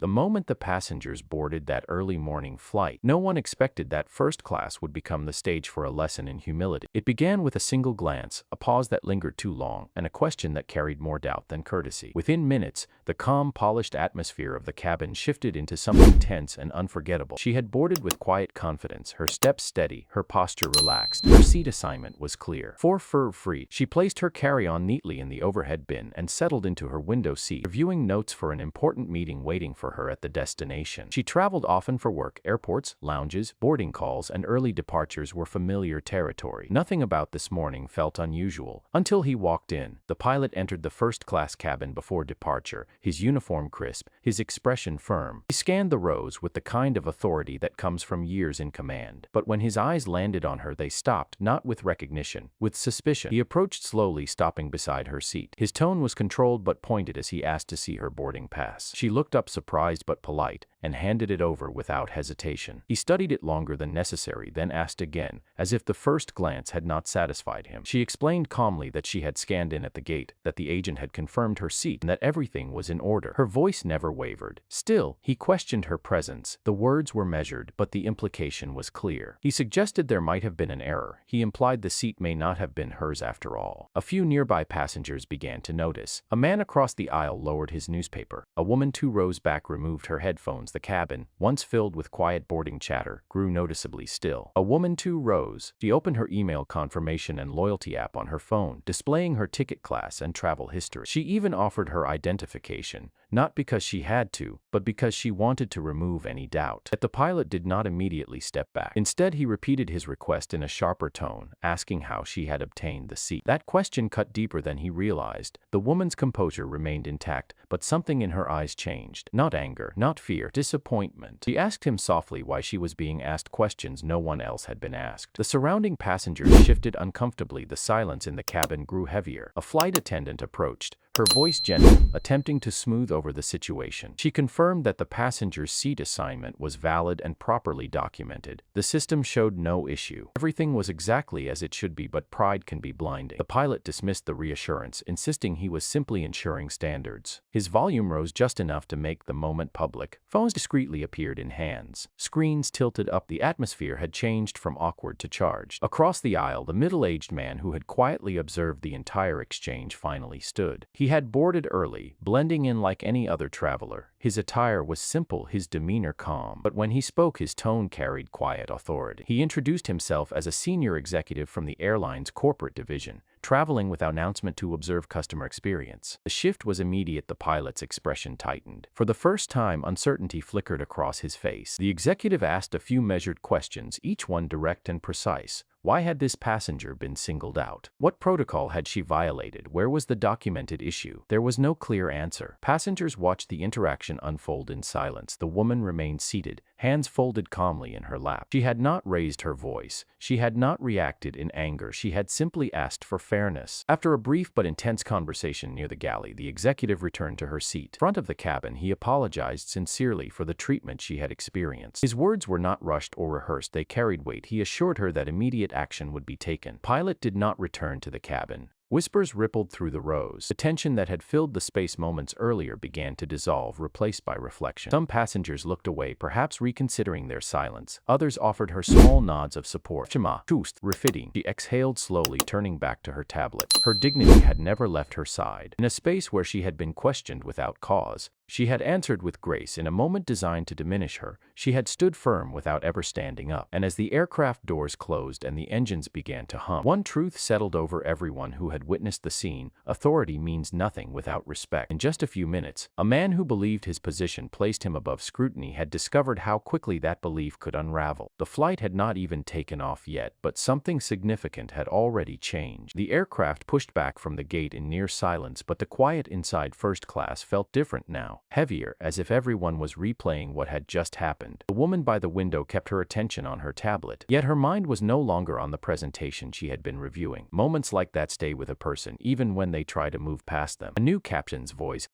The moment the passengers boarded that early morning flight, no one expected that first class would become the stage for a lesson in humility. It began with a single glance, a pause that lingered too long, and a question that carried more doubt than courtesy. Within minutes, the calm, polished atmosphere of the cabin shifted into something tense and unforgettable. She had boarded with quiet confidence, her steps steady, her posture relaxed. Her seat assignment was clear. Fur-free. She placed her carry-on neatly in the overhead bin and settled into her window seat, reviewing notes for an important meeting waiting for her at the destination. She traveled often for work. Airports, lounges, boarding calls, and early departures were familiar territory. Nothing about this morning felt unusual until he walked in. The pilot entered the first-class cabin before departure, his uniform crisp, his expression firm. He scanned the rows with the kind of authority that comes from years in command. But when his eyes landed on her, they stopped, not with recognition, with suspicion. He approached slowly, stopping beside her seat. His tone was controlled but pointed as he asked to see her boarding pass. She looked up, surprised but polite, and handed it over without hesitation. He studied it longer than necessary, then asked again, as if the first glance had not satisfied him. She explained calmly that she had scanned in at the gate, that the agent had confirmed her seat, and that everything was in order. Her voice never wavered. Still, he questioned her presence. The words were measured, but the implication was clear. He suggested there might have been an error. He implied the seat may not have been hers after all. A few nearby passengers began to notice. A man across the aisle lowered his newspaper. A woman 2 rows back removed her headphones. The cabin, once filled with quiet boarding chatter, grew noticeably still. A woman 2 rows. She opened her email confirmation and loyalty app on her phone, displaying her ticket class and travel history. She even offered her identification, not because she had to, but because she wanted to remove any doubt. Yet the pilot did not immediately step back. Instead, he repeated his request in a sharper tone, asking how she had obtained the seat. That question cut deeper than he realized. The woman's composure remained intact, but something in her eyes changed. Not anger, not fear, disappointment. She asked him softly why she was being asked questions no one else had been asked. The surrounding passengers shifted uncomfortably. The silence in the cabin grew heavier. A flight attendant approached, her voice gentle, attempting to smooth over the situation. She confirmed that the passenger's seat assignment was valid and properly documented. The system showed no issue. Everything was exactly as it should be, but pride can be blinding. The pilot dismissed the reassurance, insisting he was simply ensuring standards. His volume rose just enough to make the moment public. Phones discreetly appeared in hands. Screens tilted up. The atmosphere had changed from awkward to charged. Across the aisle, the middle-aged man who had quietly observed the entire exchange finally stood. He had boarded early, blending in like any other traveler. His attire was simple, his demeanor calm, but when he spoke, his tone carried quiet authority. He introduced himself as a senior executive from the airline's corporate division, traveling without announcement to observe customer experience. The shift was immediate. The pilot's expression tightened. For the first time, uncertainty flickered across his face. The executive asked a few measured questions, each one direct and precise. Why had this passenger been singled out? What protocol had she violated? Where was the documented issue? There was no clear answer. Passengers watched the interaction unfold in silence. The woman remained seated, hands folded calmly in her lap. She had not raised her voice. She had not reacted in anger. She had simply asked for fairness. After a brief but intense conversation near the galley, the executive returned to her seat. In front of the cabin, he apologized sincerely for the treatment she had experienced. His words were not rushed or rehearsed. They carried weight. He assured her that immediate action would be taken. Pilot did not return to the cabin. Whispers rippled through the rows. The tension that had filled the space moments earlier began to dissolve, replaced by reflection. Some passengers looked away, perhaps reconsidering their silence. Others offered her small nods of support. Shema, Tust, refitting. She exhaled slowly, turning back to her tablet. Her dignity had never left her side. In a space where she had been questioned without cause, she had answered with grace. In a moment designed to diminish her, she had stood firm without ever standing up. And as the aircraft doors closed and the engines began to hum, one truth settled over everyone who had witnessed the scene: authority means nothing without respect. In just a few minutes, a man who believed his position placed him above scrutiny had discovered how quickly that belief could unravel. The flight had not even taken off yet, but something significant had already changed. The aircraft pushed back from the gate in near silence, but the quiet inside first class felt different now. Heavier, as if everyone was replaying what had just happened. The woman by the window kept her attention on her tablet, yet her mind was no longer on the presentation she had been reviewing. Moments like that stay with a person, even when they try to move past them. A new captain's voice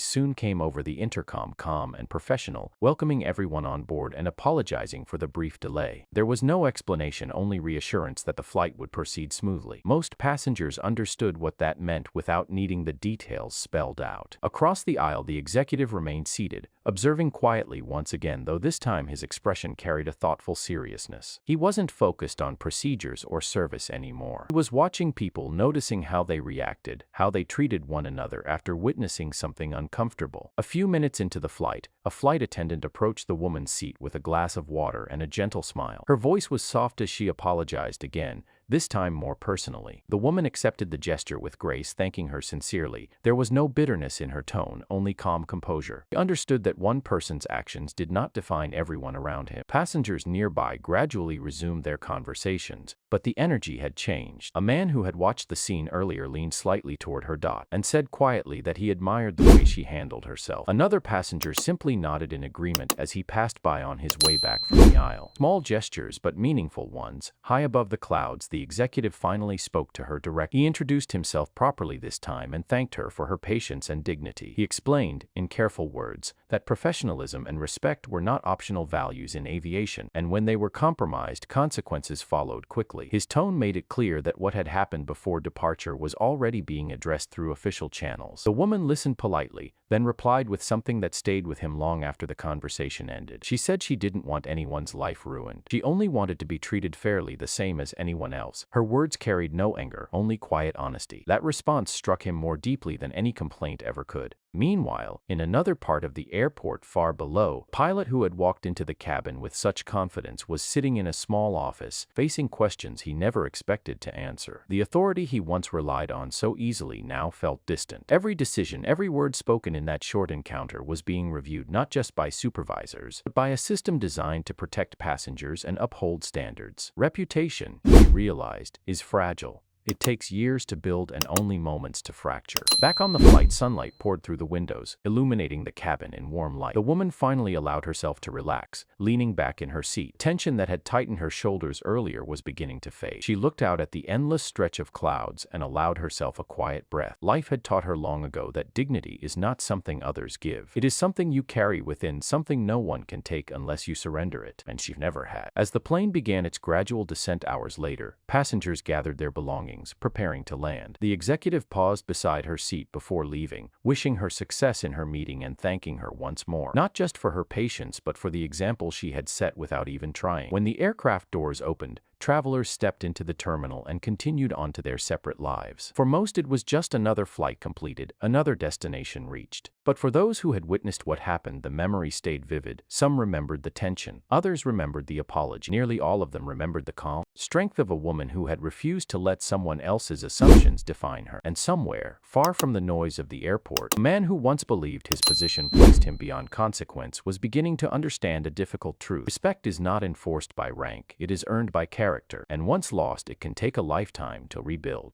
soon came over the intercom, calm and professional, welcoming everyone on board and apologizing for the brief delay. There was no explanation, only reassurance that the flight would proceed smoothly. Most passengers understood what that meant without needing the details spelled out. Across the aisle, the executive remained seated, observing quietly once again, though this time his expression carried a thoughtful seriousness. He wasn't focused on procedures or service anymore. He was watching people, noticing how they reacted, how they treated one another after witnessing something uncomfortable. A few minutes into the flight, a flight attendant approached the woman's seat with a glass of water and a gentle smile. Her voice was soft as she apologized again, this time more personally. The woman accepted the gesture with grace, thanking her sincerely. There was no bitterness in her tone, only calm composure. He understood that one person's actions did not define everyone around him. Passengers nearby gradually resumed their conversations, but the energy had changed. A man who had watched the scene earlier leaned slightly toward her and said quietly that he admired the way she handled herself. Another passenger simply nodded in agreement as he passed by on his way back from the aisle. Small gestures, but meaningful ones. High above the clouds, the executive finally spoke to her directly. He introduced himself properly this time and thanked her for her patience and dignity. He explained, in careful words, that professionalism and respect were not optional values in aviation, and when they were compromised, consequences followed quickly. His tone made it clear that what had happened before departure was already being addressed through official channels. The woman listened politely, then replied with something that stayed with him long after the conversation ended. She said she didn't want anyone's life ruined. She only wanted to be treated fairly, the same as anyone else. Her words carried no anger, only quiet honesty. That response struck him more deeply than any complaint ever could. Meanwhile, in another part of the airport far below, a pilot who had walked into the cabin with such confidence was sitting in a small office, facing questions he never expected to answer. The authority he once relied on so easily now felt distant. Every decision, every word spoken in that short encounter was being reviewed not just by supervisors, but by a system designed to protect passengers and uphold standards. Reputation, he realized, is fragile. It takes years to build and only moments to fracture. Back on the flight, sunlight poured through the windows, illuminating the cabin in warm light. The woman finally allowed herself to relax, leaning back in her seat. Tension that had tightened her shoulders earlier was beginning to fade. She looked out at the endless stretch of clouds and allowed herself a quiet breath. Life had taught her long ago that dignity is not something others give. It is something you carry within, something no one can take unless you surrender it, and she never had. As the plane began its gradual descent hours later, passengers gathered their belongings, preparing to land. The executive paused beside her seat before leaving, wishing her success in her meeting and thanking her once more, not just for her patience but for the example she had set without even trying. When the aircraft doors opened, travelers stepped into the terminal and continued on to their separate lives. For most, it was just another flight completed, another destination reached. But for those who had witnessed what happened, the memory stayed vivid. Some remembered the tension, others remembered the apology. Nearly all of them remembered the calm strength of a woman who had refused to let someone else's assumptions define her. And somewhere, far from the noise of the airport, a man who once believed his position placed him beyond consequence was beginning to understand a difficult truth. Respect is not enforced by rank, it is earned by character, and once lost, it can take a lifetime to rebuild.